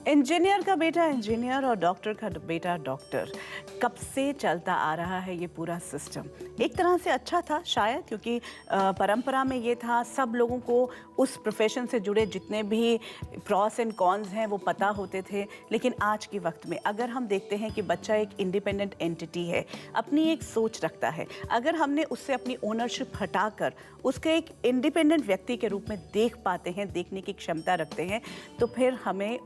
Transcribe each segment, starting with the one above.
Engineer का बेटा engineer और डॉक्टर का बेटा डॉक्टर, कब से चलता आ रहा है ये पूरा सिस्टम। एक तरह से अच्छा था शायद, क्योंकि परंपरा में ये था, सब लोगों को उस प्रोफेशन से जुड़े जितने भी प्रॉस एंड कॉन्स हैं वो पता होते थे। लेकिन आज के वक्त में अगर हम देखते हैं कि बच्चा एक इंडिपेंडेंट एंटिटी है, अपनी एक सोच रखता है, अगर हमने उससे अपनी ओनरशिप हटाकर उसके एक इंडिपेंडेंट व्यक्ति के रूप में देख पाते हैं, देखने की क्षमता रखते हैं, तो फिर हमें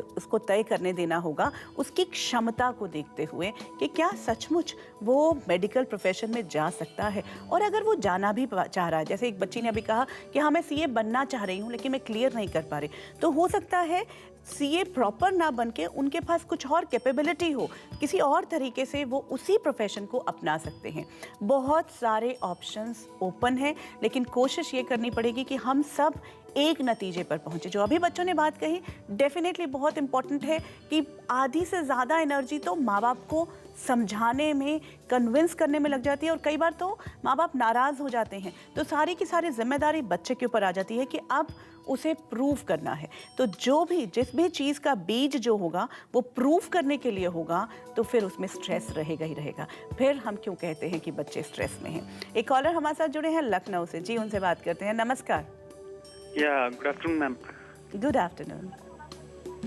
उसको तय करने देना होगा उसकी क्षमता को देखते हुए कि क्या सचमुच वो मेडिकल प्रोफेशन में जा सकता है। और अगर वो जाना भी चाह रहा है, जैसे एक बच्ची ने अभी कहा कि हाँ मैं सीए बनना चाह रही हूँ लेकिन मैं क्लियर नहीं कर पा रही, तो हो सकता है सीए प्रॉपर ना बन के उनके पास कुछ और कैपेबिलिटी हो, किसी और तरीके से वो उसी प्रोफेशन को अपना सकते हैं। बहुत सारे ऑप्शंस ओपन हैं, लेकिन कोशिश ये करनी पड़ेगी कि हम सब एक नतीजे पर पहुंचे। जो अभी बच्चों ने बात कही डेफिनेटली बहुत इंपॉर्टेंट है कि आधी से ज़्यादा एनर्जी तो माँ बाप को समझाने में, कन्विंस करने में लग जाती है, और कई बार तो माँ बाप नाराज़ हो जाते हैं, तो सारी की सारी जिम्मेदारी बच्चे के ऊपर आ जाती है कि अब उसे प्रूव करना है। तो जिस भी चीज़ का बीज जो होगा वो प्रूव करने के लिए होगा, तो फिर उसमें स्ट्रेस रहेगा ही रहेगा। फिर हम क्यों कहते हैं कि बच्चे स्ट्रेस में हैं। एक कॉलर हमारे साथ जुड़े हैं लखनऊ से, जी उनसे बात करते हैं। नमस्कार। Good afternoon ma'am. Good afternoon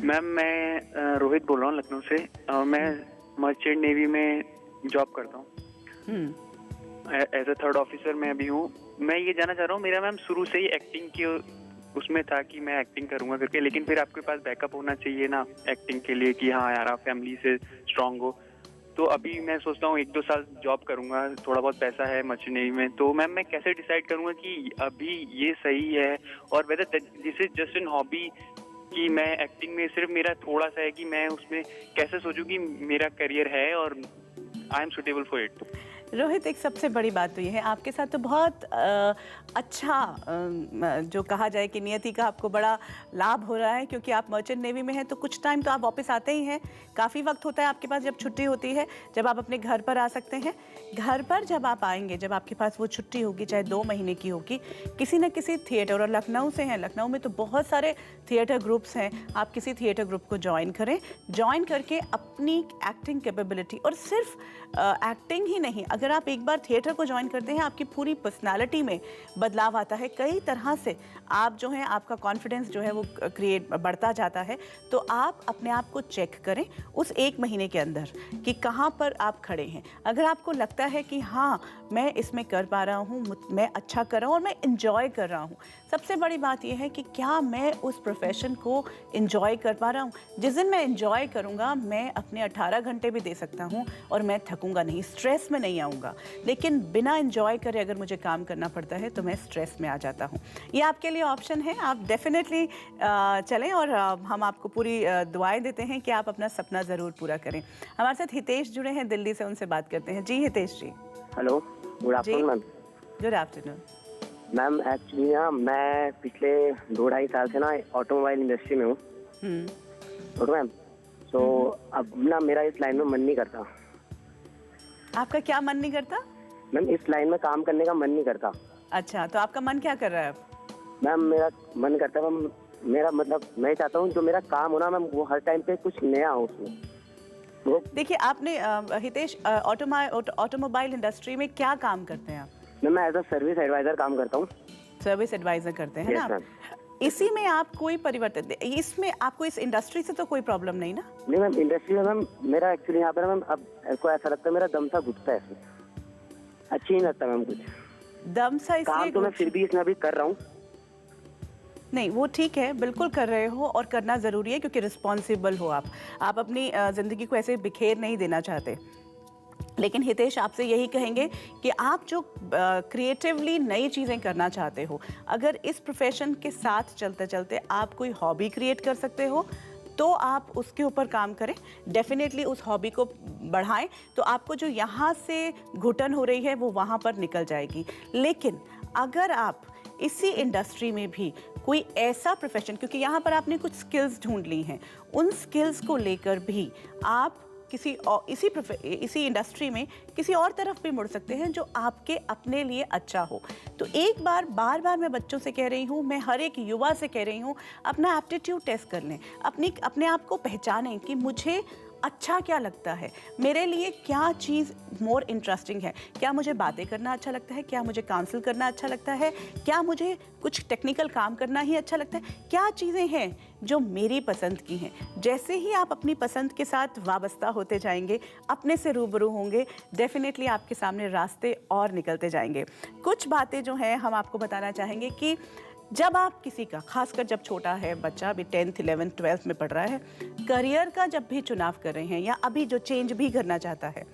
ma'am, मैं रोहित बोल रहा हूँ लखनऊ से। मैं मर्चेंट नेवी में जॉब करता हूँ एज अ थर्ड ऑफिसर मैं अभी हूँ। मैं ये जानना चाह रहा हूँ, मेरा मैम शुरू से ही एक्टिंग की उसमें था कि मैं एक्टिंग करूँगा करके, लेकिन फिर आपके पास बैकअप होना चाहिए ना एक्टिंग के लिए कि हाँ यार आप फैमिली से स्ट्रांग हो। तो अभी मैं सोचता हूँ 1-2 साल जॉब करूँगा, थोड़ा बहुत पैसा है मर्चेंट नेवी में, तो मैम मैं कैसे डिसाइड करूँगा कि अभी ये सही है और whether this is just an hobby, कि मैं एक्टिंग में सिर्फ मेरा थोड़ा सा है कि मैं उसमें कैसे सोचूं कि मेरा करियर है और I am suitable for it. Rohit, एक सबसे बड़ी बात तो ये है, आपके साथ तो बहुत अच्छा जो कहा जाए कि नियति का आपको बड़ा लाभ हो रहा है, क्योंकि आप मर्चेंट नेवी में हैं तो कुछ टाइम तो आप वापस आते ही हैं। काफ़ी वक्त होता है आपके पास जब छुट्टी होती है, जब आप अपने घर पर आ सकते हैं। घर पर जब आप आएंगे, जब आपके पास वो छुट्टी होगी, चाहे 2 महीने की होगी, किसी न किसी थिएटर, और लखनऊ से हैं, लखनऊ में तो बहुत सारे थिएटर ग्रुप्स हैं, आप किसी थिएटर ग्रुप को ज्वाइन करें। ज्वाइन करके अपनी एक्टिंग कैपेबिलिटी, और सिर्फ एक्टिंग ही नहीं, अगर आप एक बार थिएटर को ज्वाइन करते हैं आपकी पूरी पर्सनालिटी में बदलाव आता है। कई तरह से आप जो हैं, आपका कॉन्फिडेंस जो है वो बढ़ता जाता है। तो आप अपने आप को चेक करें उस 1 महीने के अंदर कि कहाँ पर आप खड़े हैं। अगर आपको लगता है कि हाँ मैं इसमें कर पा रहा हूँ, मैं अच्छा कर रहा हूँ और मैं इंजॉय कर रहा हूँ, सबसे बड़ी बात यह है कि क्या मैं उस प्रोफेशन को इंजॉय कर पा रहा हूँ। जिस दिन मैं इंजॉय करूँगा, मैं अपने 18 घंटे भी दे सकता हूँ और मैं थकूंगा नहीं, स्ट्रेस में नहीं आऊँगा। लेकिन बिना एंजॉय करे अगर मुझे काम करना पड़ता है तो मैं स्ट्रेस में आ जाता हूँ। ये आपके लिए ऑप्शन है, आप डेफिनेटली चलें, और हम आपको पूरी दुआएं देते हैं कि आप अपना सपना ज़रूर पूरा करें। हमारे साथ हितेश जुड़े हैं दिल्ली से, उनसे बात करते हैं। जी Hitesh ji. Hello, good afternoon ma'am. Good afternoon ma'am actually ना मैं पिछले 2-2.5 साल से ना ऑटोमोबाइल इंडस्ट्री में हूँ। तो मैम अब ना मेरा इस लाइन में मन नहीं करता। आपका क्या मन नहीं करता? मैम इस लाइन में काम करने का मन नहीं करता। अच्छा, तो आपका मन क्या कर रहा है अब? मैम मेरा मन करता है मैम, मेरा मतलब मैं चाहता हूँ जो मेरा काम हो ना मैम, वो हर टाइम पे कुछ नया हो उसमें। तो देखिए, आपने हितेश ऑटोमोबाइल इंडस्ट्री में क्या काम करते हैं आप? मैं एज अ सर्विस एडवाइजर काम करता हूँ। सर्विस एडवाइजर करते हैं ना आप? इसी में आप कोई परिवर्तन, इसमें आपको इस इंडस्ट्री से तो कोई प्रॉब्लम नहीं ना? नहीं मैम, इंडस्ट्री में मैम मेरा एक्चुअली यहाँ पर मैम अब को ऐसा लगता है मेरा दम सा घुटता है इसमें, अच्छी नहीं लगता मैम कुछ। दम सा इसलिए काम तो मैं फिर भी इसमें अभी कर रहा हूँ। नहीं, वो ठीक है, बिल्कुल कर रहे हो और करना ज़रूरी है, क्योंकि रिस्पॉन्सिबल हो आप अपनी ज़िंदगी को ऐसे बिखेर नहीं देना चाहते। लेकिन हितेश, आपसे यही कहेंगे कि आप जो क्रिएटिवली नई चीज़ें करना चाहते हो, अगर इस प्रोफेशन के साथ चलते चलते आप कोई हॉबी क्रिएट कर सकते हो तो आप उसके ऊपर काम करें। डेफिनेटली उस हॉबी को बढ़ाएं, तो आपको जो यहाँ से घुटन हो रही है वो वहाँ पर निकल जाएगी। लेकिन अगर आप इसी इंडस्ट्री में भी कोई ऐसा प्रोफेशन, क्योंकि यहाँ पर आपने कुछ स्किल्स ढूंढ ली हैं, उन स्किल्स को लेकर भी आप इसी इंडस्ट्री में किसी और तरफ भी मुड़ सकते हैं जो आपके अपने लिए अच्छा हो। तो एक बार बार बार मैं बच्चों से कह रही हूँ, मैं हर एक युवा से कह रही हूँ, अपना एप्टीट्यूड टेस्ट कर लें, अपने आप को पहचानें कि मुझे अच्छा क्या लगता है, मेरे लिए क्या चीज़ मोर इंटरेस्टिंग है। क्या मुझे बातें करना अच्छा लगता है, क्या मुझे काउंसिल करना अच्छा लगता है, क्या मुझे कुछ टेक्निकल काम करना ही अच्छा लगता है, क्या चीज़ें हैं जो मेरी पसंद की हैं। जैसे ही आप अपनी पसंद के साथ वाबस्ता होते जाएंगे, अपने से रूबरू होंगे, डेफिनेटली आपके सामने रास्ते और निकलते जाएंगे। कुछ बातें जो हैं हम आपको बताना चाहेंगे कि जब आप किसी का, खासकर जब छोटा है बच्चा, अभी 10th 11th 12th में पढ़ रहा है, करियर का जब भी चुनाव कर रहे हैं या अभी जो चेंज भी करना चाहता है,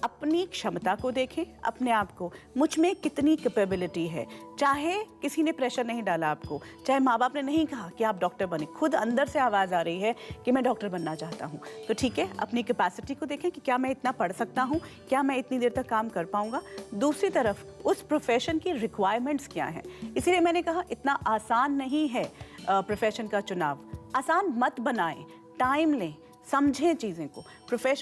अपनी क्षमता को देखें, अपने आप को, मुझ में कितनी कैपेबिलिटी है। चाहे किसी ने प्रेशर नहीं डाला आपको, चाहे माँ बाप ने नहीं कहा कि आप डॉक्टर बने, खुद अंदर से आवाज़ आ रही है कि मैं डॉक्टर बनना चाहता हूँ, तो ठीक है, अपनी कैपेसिटी को देखें कि क्या मैं इतना पढ़ सकता हूँ, क्या मैं इतनी देर तक काम कर पाऊँगा। दूसरी तरफ उस प्रोफेशन की रिक्वायरमेंट्स क्या हैं। इसीलिए मैंने कहा इतना आसान नहीं है प्रोफेशन का चुनाव। आसान मत बनाएं, टाइम लें, समझें चीज़ें को,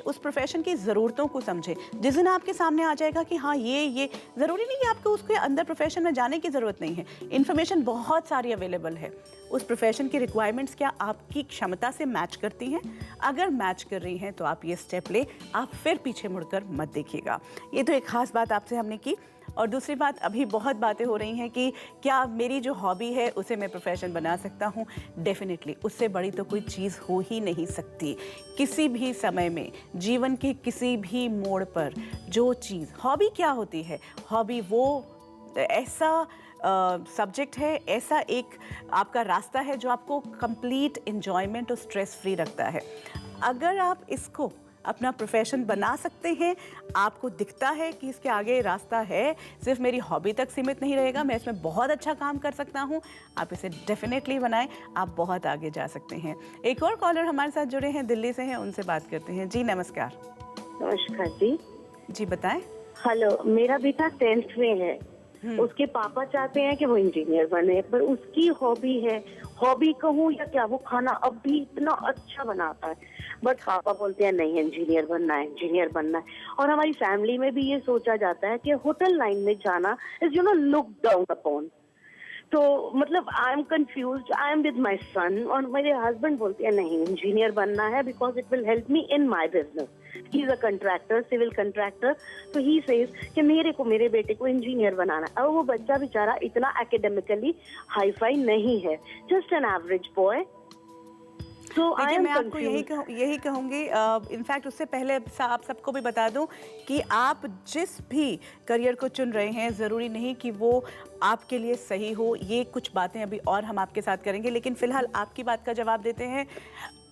उस प्रोफेशन की ज़रूरतों को समझें। जिस दिन आपके सामने आ जाएगा कि हाँ ये ज़रूरी नहीं है आपको उसके अंदर प्रोफेशन में जाने की ज़रूरत नहीं है, इन्फॉर्मेशन बहुत सारी अवेलेबल है। उस प्रोफेशन की रिक्वायरमेंट्स क्या आपकी क्षमता से मैच करती हैं? अगर मैच कर रही हैं तो आप ये स्टेप ले, आप फिर पीछे मुड़कर मत देखिएगा। ये तो एक ख़ास बात आपसे हमने की। और दूसरी बात, अभी बहुत बातें हो रही हैं कि क्या मेरी जो हॉबी है उसे मैं प्रोफेशन बना सकता हूँ। डेफिनेटली उससे बड़ी तो कोई चीज़ हो ही नहीं सकती। किसी भी समय में, जीवन के किसी भी मोड़ पर जो चीज़, हॉबी क्या होती है? हॉबी वो ऐसा सब्जेक्ट है, ऐसा एक आपका रास्ता है जो आपको कंप्लीट एंजॉयमेंट और स्ट्रेस फ्री रखता है। अगर आप इसको अपना प्रोफेशन बना सकते हैं, आपको दिखता है कि इसके आगे रास्ता है, सिर्फ मेरी हॉबी तक सीमित नहीं रहेगा, मैं इसमें बहुत अच्छा काम कर सकता हूं, आप इसे डेफिनेटली बनाएं, आप बहुत आगे जा सकते हैं। एक और कॉलर हमारे साथ जुड़े हैं, दिल्ली से हैं, उनसे बात करते हैं। जी नमस्कार। नमस्कार जी। जी बताएं। हेलो, मेरा बेटा 10th में है। उसके पापा चाहते हैं कि वो इंजीनियर बने, पर उसकी हॉबी है, हॉबी कहूँ या क्या, वो खाना अब भी इतना अच्छा बनाता है, बट पापा बोलते हैं नहीं इंजीनियर बनना है, इंजीनियर बनना है। और हमारी फैमिली में भी ये सोचा जाता है कि होटल लाइन में जाना इज लुक डाउन अपॉन। तो मतलब I am confused, I am with my son, और मेरे हस्बैंड बोलते हैं नहीं इंजीनियर बनना है because it will help me in my business. He is a contractor, civil contractor, तो ही सेज कि मेरे बेटे को इंजीनियर बनाना है। और वो बच्चा बेचारा इतना एकेडमिकली हाई फाई नहीं है, जस्ट एन एवरेज बॉय। देखिए, मैं आपको यही कहूँगी, इनफैक्ट उससे पहले आप सबको भी बता दूं कि आप जिस भी करियर को चुन रहे हैं, ज़रूरी नहीं कि वो आपके लिए सही हो। ये कुछ बातें अभी और हम आपके साथ करेंगे, लेकिन फ़िलहाल आपकी बात का जवाब देते हैं।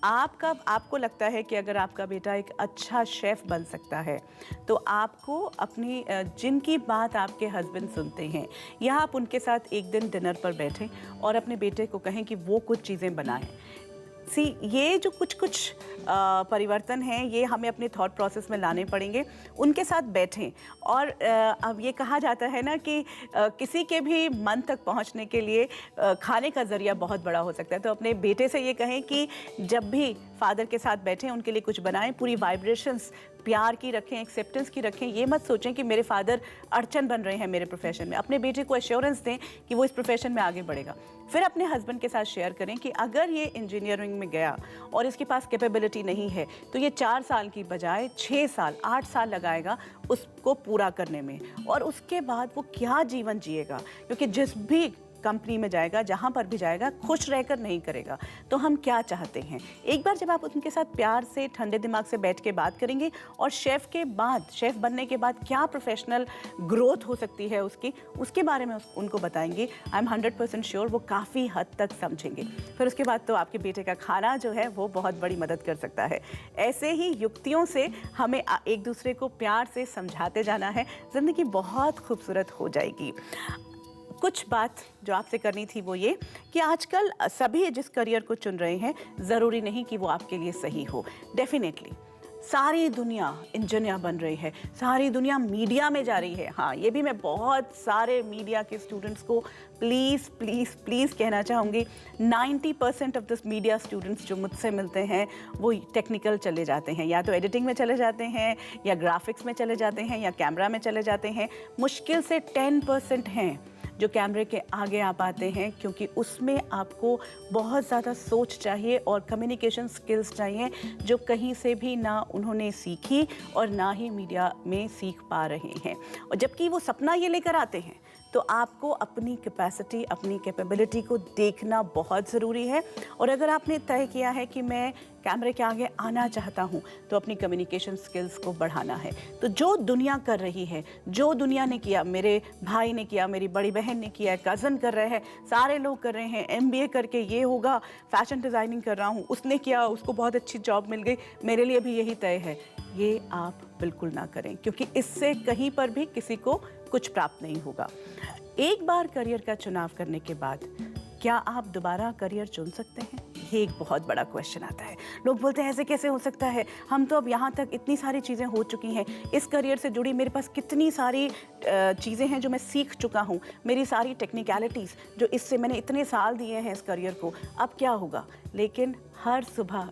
आपको लगता है कि अगर आपका बेटा एक अच्छा शेफ़ बन सकता है, तो आपको अपनी जिनकी बात आपके हस्बैंड सुनते हैं, या आप उनके साथ एक दिन डिनर पर बैठें और अपने बेटे को कहें कि वो कुछ चीज़ें बनाएं। ये जो कुछ परिवर्तन हैं, ये हमें अपने थॉट प्रोसेस में लाने पड़ेंगे। उनके साथ बैठें। और अब ये कहा जाता है ना कि किसी के भी मन तक पहुंचने के लिए खाने का ज़रिया बहुत बड़ा हो सकता है। तो अपने बेटे से ये कहें कि जब भी फादर के साथ बैठें, उनके लिए कुछ बनाएं, पूरी वाइब्रेशंस प्यार की रखें, एक्सेप्टेंस की रखें। ये मत सोचें कि मेरे फादर अड़चन बन रहे हैं मेरे प्रोफेशन में। अपने बेटे को एश्योरेंस दें कि वो इस प्रोफेशन में आगे बढ़ेगा। फिर अपने हस्बैंड के साथ शेयर करें कि अगर ये इंजीनियरिंग में गया और इसके पास कैपेबिलिटी नहीं है, तो ये 4 साल की बजाय 6 साल 8 साल लगाएगा उसको पूरा करने में। और उसके बाद वो क्या जीवन जिएगा, क्योंकि जिस भी कंपनी में जाएगा, जहाँ पर भी जाएगा, खुश रहकर नहीं करेगा। तो हम क्या चाहते हैं, एक बार जब आप उनके साथ प्यार से, ठंडे दिमाग से बैठ के बात करेंगे, और शेफ़ बनने के बाद क्या प्रोफेशनल ग्रोथ हो सकती है उसके बारे में उनको बताएंगे, आई एम 100% श्योर वो काफ़ी हद तक समझेंगे। फिर उसके बाद तो आपके बेटे का खाना जो है वो बहुत बड़ी मदद कर सकता है। ऐसे ही युक्तियों से हमें एक दूसरे को प्यार से समझाते जाना है, ज़िंदगी बहुत खूबसूरत हो जाएगी। कुछ बात जो आपसे करनी थी वो ये कि आजकल सभी जिस करियर को चुन रहे हैं, ज़रूरी नहीं कि वो आपके लिए सही हो। डेफिनेटली सारी दुनिया इंजीनियर बन रही है, सारी दुनिया मीडिया में जा रही है। हाँ, ये भी मैं बहुत सारे मीडिया के स्टूडेंट्स को प्लीज़ प्लीज़ प्लीज़ कहना चाहूँगी, 90% ऑफ दिस मीडिया स्टूडेंट्स जो मुझसे मिलते हैं वो टेक्निकल चले जाते हैं, या तो एडिटिंग में चले जाते हैं, या ग्राफिक्स में चले जाते हैं, या कैमरा में चले जाते हैं। मुश्किल से 10% हैं जो कैमरे के आगे आ पाते हैं, क्योंकि उसमें आपको बहुत ज़्यादा सोच चाहिए और कम्युनिकेशन स्किल्स चाहिए जो कहीं से भी ना उन्होंने सीखी और ना ही मीडिया में सीख पा रहे हैं। और जबकि वो सपना ये लेकर आते हैं तो आपको अपनी कैपेसिटी, अपनी कैपेबिलिटी को देखना बहुत ज़रूरी है। और अगर आपने तय किया है कि मैं कैमरे के आगे आना चाहता हूँ तो अपनी कम्युनिकेशन स्किल्स को बढ़ाना है। तो जो दुनिया कर रही है, जो दुनिया ने किया, मेरे भाई ने किया, मेरी बड़ी बहन ने किया, कज़न कर रहे हैं, सारे लोग कर रहे हैं, MBA करके ये होगा, फैशन डिज़ाइनिंग कर रहा हूँ, उसने किया, उसको बहुत अच्छी जॉब मिल गई, मेरे लिए भी यही तय है। ये आप बिल्कुल ना करें, क्योंकि इससे कहीं पर भी किसी को कुछ प्राप्त नहीं होगा। एक बार करियर का चुनाव करने के बाद क्या आप दोबारा करियर चुन सकते हैं? ये एक बहुत बड़ा क्वेश्चन आता है। लोग बोलते हैं ऐसे कैसे हो सकता है, हम तो अब यहाँ तक इतनी सारी चीज़ें हो चुकी हैं, इस करियर से जुड़ी मेरे पास कितनी सारी चीज़ें हैं जो मैं सीख चुका हूँ, मेरी सारी टेक्निकलिटीज़ जो इससे मैंने इतने साल दिए हैं इस करियर को, अब क्या होगा? लेकिन हर सुबह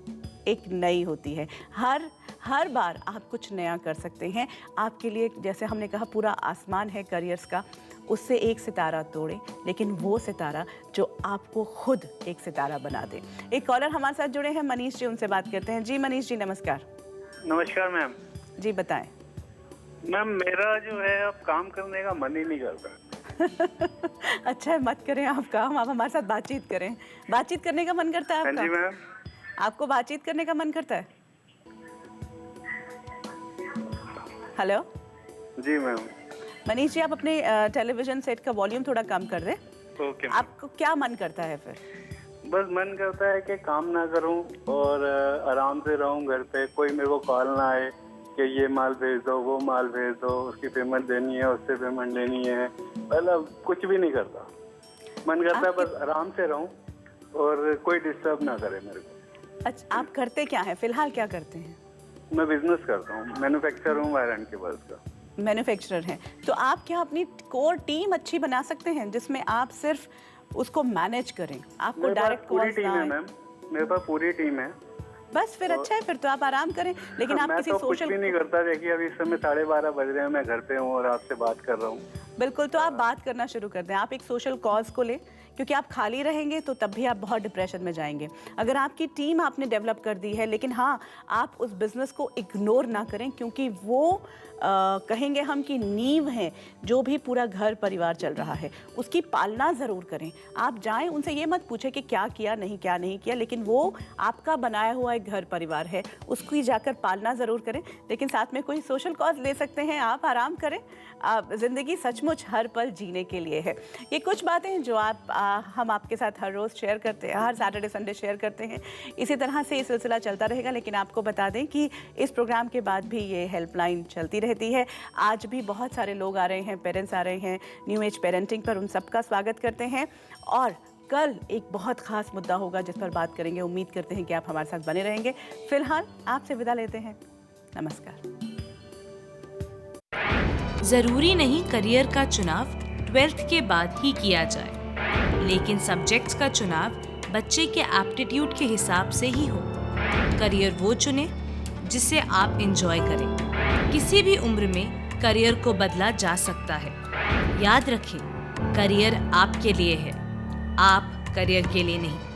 एक नई होती है, हर बार आप कुछ नया कर सकते हैं। आपके लिए, जैसे हमने कहा, पूरा आसमान है करियर्स का, उससे एक सितारा तोड़े, लेकिन वो सितारा जो आपको खुद एक सितारा बना दे। एक कॉलर हमारे साथ जुड़े हैं, मनीष जी, उनसे बात करते हैं। जी मनीष जी, नमस्कार। नमस्कार मैम। जी बताएं। मैम, मेरा जो है अब काम करने का मन ही नहीं करता। अच्छा है, मत करें आप काम, आप हमारे साथ बातचीत करें। बातचीत करने का मन करता है आपका? हाँ जी मैम। आपको बातचीत करने का मन करता है? हेलो जी मैम। मनीष जी, आप अपने टेलीविजन सेट का वॉल्यूम थोड़ा कम कर दें। ओके। आपको क्या मन करता है फिर? बस मन करता है कि काम ना करूं और आराम से रहूं घर पे, कोई मेरे को कॉल ना आए कि ये माल भेज दो, वो माल भेज दो, उसकी पेमेंट देनी है, उससे पेमेंट लेनी है, मतलब कुछ भी नहीं करता। मन करता है बस आराम से रहूं और कोई डिस्टर्ब ना करे मेरे को। अच्छा, आप करते क्या हैं फिलहाल, क्या करते हैं? मैं बिजनेस करता हूँ, मैन्युफैक्चरर हूँ वायर एंड केबल्स का। मैन्युफैक्चरर हैं, तो आप क्या अपनी कोर टीम अच्छी बना सकते हैं जिसमें आप सिर्फ उसको मैनेज करें, आपको डायरेक्ट पूरी टीम है मैम, मेरे पास पूरी टीम है। बस फिर अच्छा है, फिर तो आप आराम करें। लेकिन आप किसी तो सोशल, कुछ भी नहीं करता। देखिए अभी इस समय 12:30 बज रहे हैं, मैं घर पे हूँ और आपसे बात कर रहा हूँ। बिल्कुल, तो आप बात करना शुरू कर दें। आप एक सोशल कॉज को लें, क्योंकि आप खाली रहेंगे तो तब भी आप बहुत डिप्रेशन में जाएंगे। अगर आपकी टीम आपने डेवलप कर दी है, लेकिन हाँ, आप उस बिज़नेस को इग्नोर ना करें, क्योंकि वो कहेंगे हम कि नींव है जो भी पूरा घर परिवार चल रहा है, उसकी पालना ज़रूर करें। आप जाएं, उनसे ये मत पूछें कि क्या किया नहीं किया, लेकिन वो आपका बनाया हुआ एक घर परिवार है, उसकी जाकर पालना ज़रूर करें। लेकिन साथ में कोई सोशल कॉज ले सकते हैं, आप आराम करें। ज़िंदगी सचमुच हर पल जीने के लिए है। ये कुछ बातें हैं जो हम आपके साथ हर रोज़ शेयर करते हैं, हर सैटरडे संडे शेयर करते हैं। इसी तरह से ये सिलसिला चलता रहेगा। लेकिन आपको बता दें कि इस प्रोग्राम के बाद भी ये हेल्पलाइन चलती रहती है। आज भी बहुत सारे लोग आ रहे हैं, पेरेंट्स आ रहे हैं न्यू एज पेरेंटिंग पर, उन सबका स्वागत करते हैं। और कल एक बहुत खास मुद्दा होगा जिस पर बात करेंगे। उम्मीद करते हैं कि आप हमारे साथ बने रहेंगे। फिलहाल आपसे विदा लेते हैं, नमस्कार। जरूरी नहीं करियर का चुनाव 12th के बाद ही किया जाए, लेकिन सब्जेक्ट्स का चुनाव बच्चे के एप्टीट्यूड के हिसाब से ही हो। करियर वो चुने जिसे आप एंजॉय करें। किसी भी उम्र में करियर को बदला जा सकता है। याद रखें, करियर आपके लिए है, आप करियर के लिए नहीं।